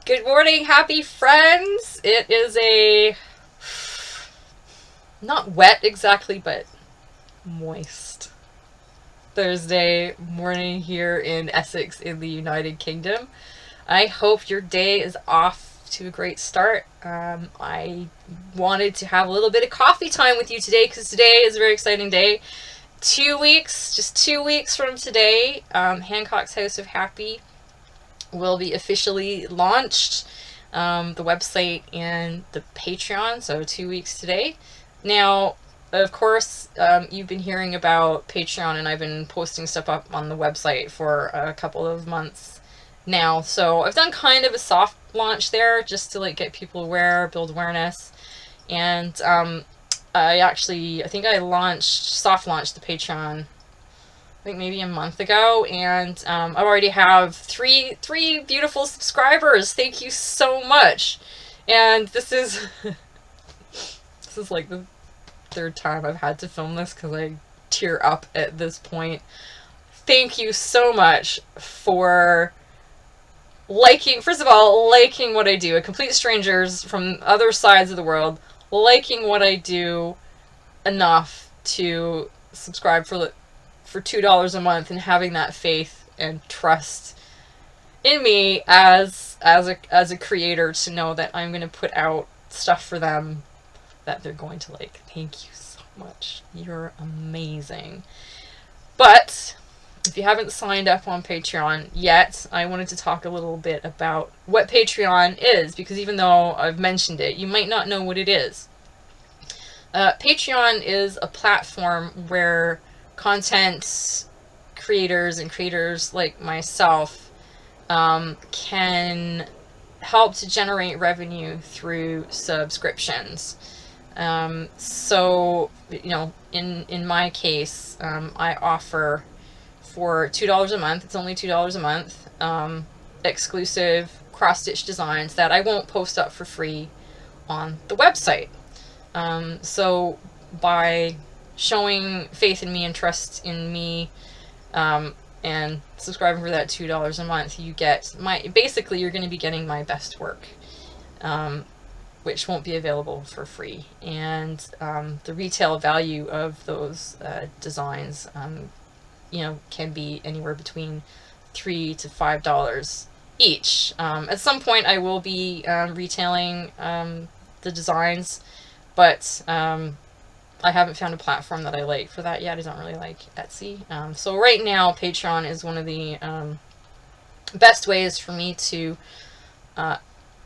Good morning, happy friends. It is a not wet exactly, but moist Thursday morning here in Essex in the United Kingdom. I hope your day is off to a great start. I wanted to have a little bit of coffee time with you today because today is a very exciting day. 2 weeks, just 2 weeks from today, Hancock's House of Happy will be officially launched. The website and the Patreon, so 2 weeks today. Now, of course, you've been hearing about Patreon, and I've been posting stuff up on the website for a couple of months now. So I've done kind of a soft launch there just to get people aware, build awareness. And I think I soft launched the Patreon I think maybe a month ago, and I already have three beautiful subscribers. Thank you so much. And this is like the third time I've had to film this because I tear up at this point. Thank you so much for first of all, liking what I do. Complete strangers from other sides of the world liking what I do enough to subscribe for $2 a month, and having that faith and trust in me as a creator to know that I'm going to put out stuff for them that they're going to like. Thank you so much. You're amazing. But if you haven't signed up on Patreon yet, I wanted to talk a little bit about what Patreon is, because even though I've mentioned it, you might not know what it is. Patreon is a platform where content creators and creators like myself can help to generate revenue through subscriptions. So, in my case, I offer for $2 a month, it's only $2 a month, exclusive cross-stitch designs that I won't post up for free on the website. So by showing faith in me and trust in me, and subscribing for that $2 a month, you get you're going to be getting my best work, which won't be available for free. And the retail value of those designs, can be anywhere between $3 to $5 each. At some point I will be retailing the designs, but I haven't found a platform that I like for that yet. I don't really like Etsy. So right now, Patreon is one of the best ways for me to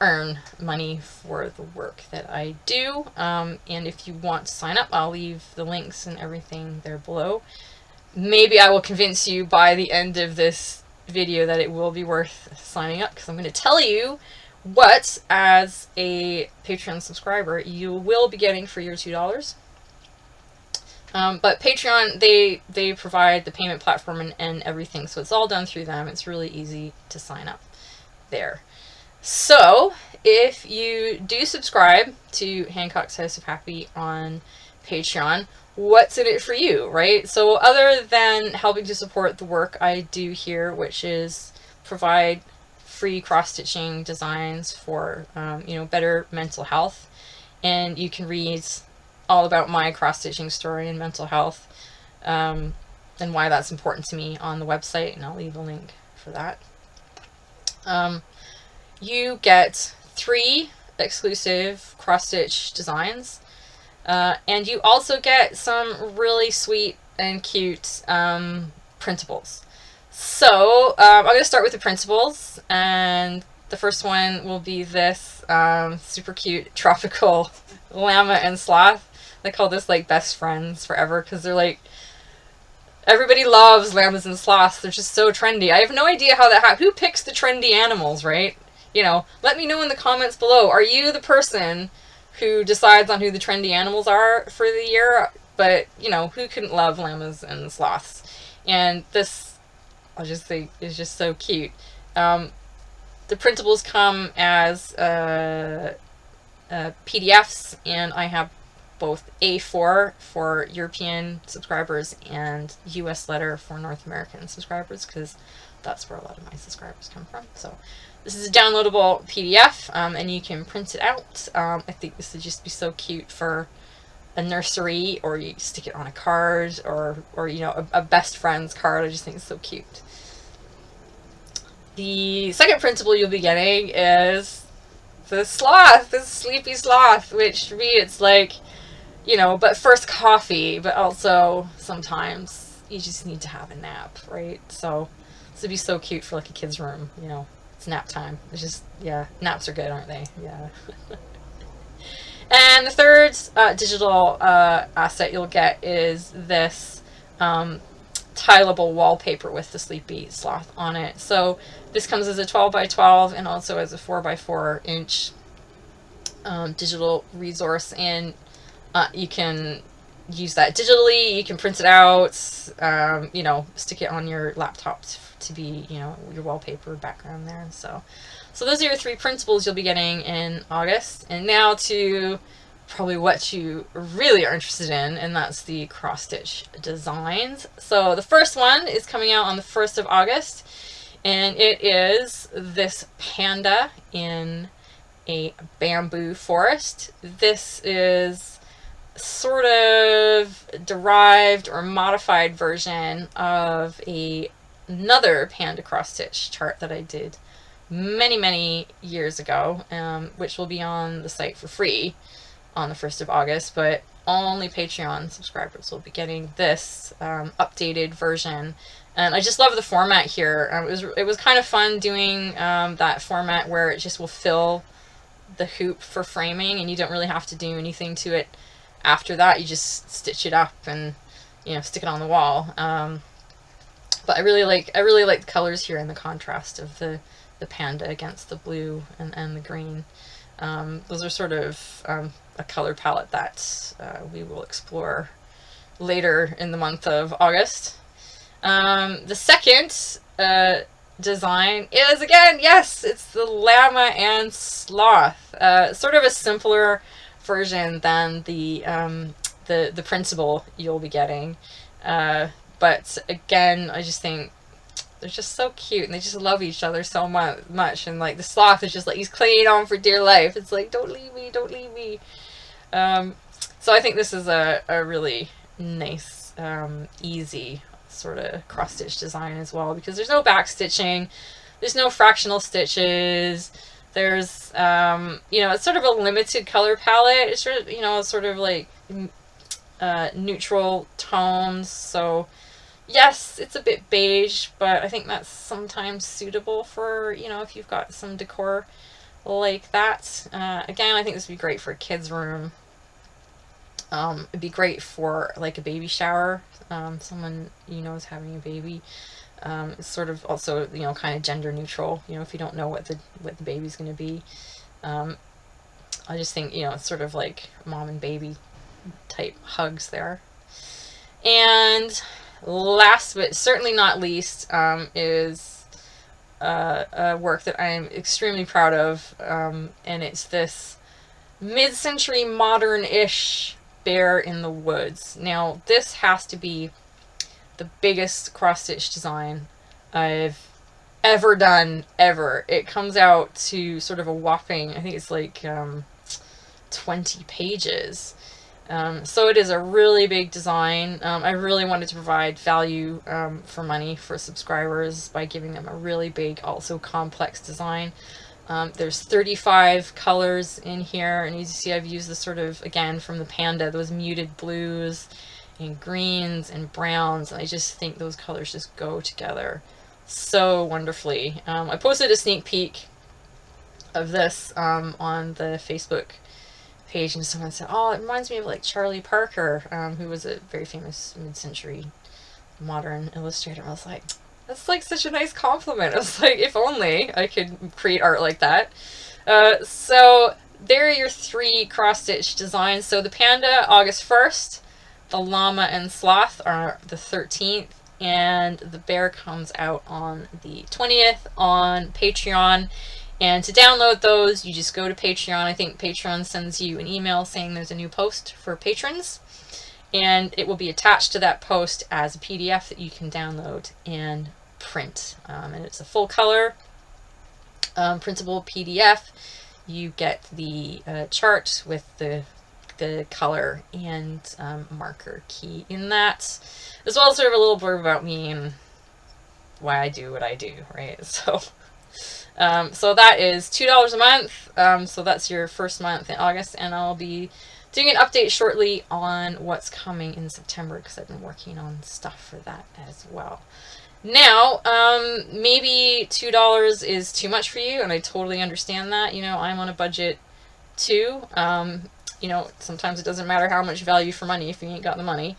earn money for the work that I do. And if you want to sign up, I'll leave the links and everything there below. Maybe I will convince you by the end of this video that it will be worth signing up, because I'm going to tell you what, as a Patreon subscriber, you will be getting for your $2. But Patreon, they provide the payment platform and everything, so it's all done through them. It's really easy to sign up there. So if you do subscribe to Hancock's House of Happy on Patreon, what's in it for you, right? So other than helping to support the work I do here, which is provide free cross-stitching designs for better mental health, and you can read all about my cross-stitching story and mental health, and why that's important to me on the website, and I'll leave a link for that. You get 3 exclusive cross-stitch designs, and you also get some really sweet and cute printables. So I'm going to start with the printables, and the first one will be this super cute tropical llama and sloth. I call this best friends forever, because they're everybody loves llamas and sloths. They're just so trendy. I have no idea how that happened. Who picks the trendy animals, right? Let me know in the comments below. Are you the person who decides on who the trendy animals are for the year? But, who couldn't love llamas and sloths? And this, I just think, is just so cute. The printables come as PDFs, and I have both A4 for European subscribers and US letter for North American subscribers, because that's where a lot of my subscribers come from. So This is a downloadable PDF, and you can print it out. I think this would just be so cute for a nursery, or you stick it on a card, or you know, a best friend's card. I just think it's so cute. The second printable you'll be getting is the sloth, the sleepy sloth, which for me it's like, you know, but first coffee, but also sometimes you just need to have a nap, right? So this would be so cute for like a kid's room, you know. It's nap time. It's just, yeah, naps are good, aren't they? Yeah. And the third digital asset you'll get is this tileable wallpaper with the sleepy sloth on it. So this comes as a 12 by 12 and also as a 4 by 4 inch digital resource, and you can use that digitally. You can print it out, you know, stick it on your laptop to be, you know, your wallpaper background there. So those are your 3 printables you'll be getting in August. And now to probably what you really are interested in, and that's the cross stitch designs. So the first one is coming out on the 1st of August, and it is this panda in a bamboo forest. This is sort of derived or modified version of another panda cross stitch chart that I did many years ago, which will be on the site for free on the 1st of August, but only Patreon subscribers will be getting this updated version. And I just love the format here. It was kind of fun doing that format where it just will fill the hoop for framing, and you don't really have to do anything to it after that. You just stitch it up and, you know, stick it on the wall. But I really like the colors here and the contrast of the panda against the blue and the green. Those are sort of a color palette that we will explore later in the month of August. The second design is, again, yes, it's the llama and sloth. Sort of a simpler version than the printable you'll be getting. But again, I just think they're just so cute, and they just love each other so much. And like the sloth is just like, he's clinging on for dear life. It's like, don't leave me, don't leave me. So I think this is a really nice, easy sort of cross stitch design as well, because there's no back stitching, there's no fractional stitches. There's, you know, it's sort of a limited color palette. It's sort of, you know, sort of like neutral tones. So yes, it's a bit beige, but I think that's sometimes suitable for, you know, if you've got some decor like that. Again, I think this would be great for a kid's room. It'd be great for like a baby shower. Someone you know is having a baby. It's sort of also, you know, kind of gender neutral, you know, if you don't know what the baby's going to be. I just think, you know, it's sort of like mom and baby type hugs there. And last but certainly not least is a work that I am extremely proud of, and it's this mid-century modern-ish bear in the woods. Now this has to be the biggest cross-stitch design I've ever done, ever. It comes out to sort of a whopping, I think it's like 20 pages. So it is a really big design. I really wanted to provide value for money for subscribers by giving them a really big, also complex design. There's 35 colors in here, and you see I've used this sort of, again, from the panda, those muted blues and greens and browns. I just think those colors just go together so wonderfully. I posted a sneak peek of this on the Facebook page, and someone said, oh, it reminds me of like Charlie Parker, who was a very famous mid-century modern illustrator. I was like, that's like such a nice compliment. I was like, if only I could create art like that. So there are your 3 cross-stitch designs. So the panda, August 1st, the llama and sloth are the 13th, and the bear comes out on the 20th on Patreon. And to download those, you just go to Patreon. I think Patreon sends you an email saying there's a new post for patrons, and it will be attached to that post as a PDF that you can download and print. And it's a full color. printable PDF. You get the chart with the color and marker key in that, as well as sort of a little blurb about me and why I do what I do, right? So so that is $2 a month. So that's your first month in August, and I'll be doing an update shortly on what's coming in September because I've been working on stuff for that as well. Now, maybe $2 is too much for you, and I totally understand that. You know, I'm on a budget too. You know, sometimes it doesn't matter how much value for money if you ain't got the money.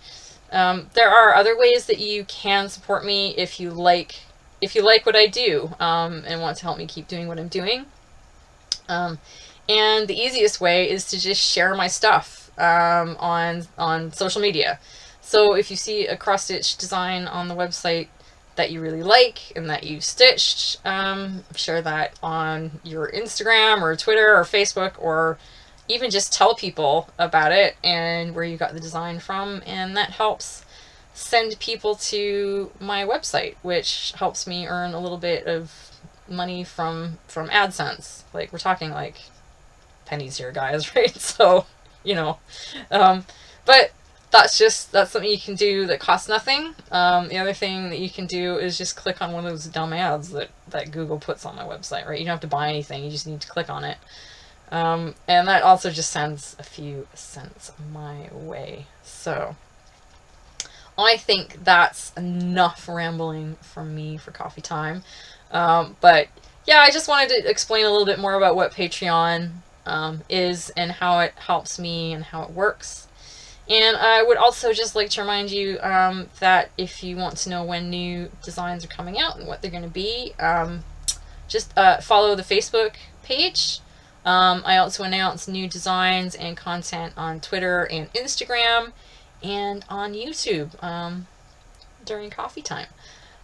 There are other ways that you can support me if you like what I do, and want to help me keep doing what I'm doing. And the easiest way is to just share my stuff on social media. So if you see a cross-stitch design on the website that you really like and that you stitched, share that on your Instagram or Twitter or Facebook, or even just tell people about it and where you got the design from, and that helps send people to my website, which helps me earn a little bit of money from AdSense. Like, we're talking like pennies here, guys, right? So, you know, but that's something you can do that costs nothing. The other thing that you can do is just click on one of those dumb ads that Google puts on my website, right? You don't have to buy anything, you just need to click on it. And that also just sends a few cents my way. So I think that's enough rambling from me for coffee time. But yeah, I just wanted to explain a little bit more about what Patreon is and how it helps me and how it works. And I would also just like to remind you that if you want to know when new designs are coming out and what they're going to be, just follow the Facebook page. I also announce new designs and content on Twitter and Instagram and on YouTube during coffee time.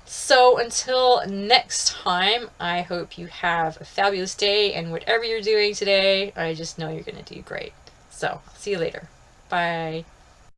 So until next time, I hope you have a fabulous day, and whatever you're doing today, I just know you're going to do great. So see you later. Bye.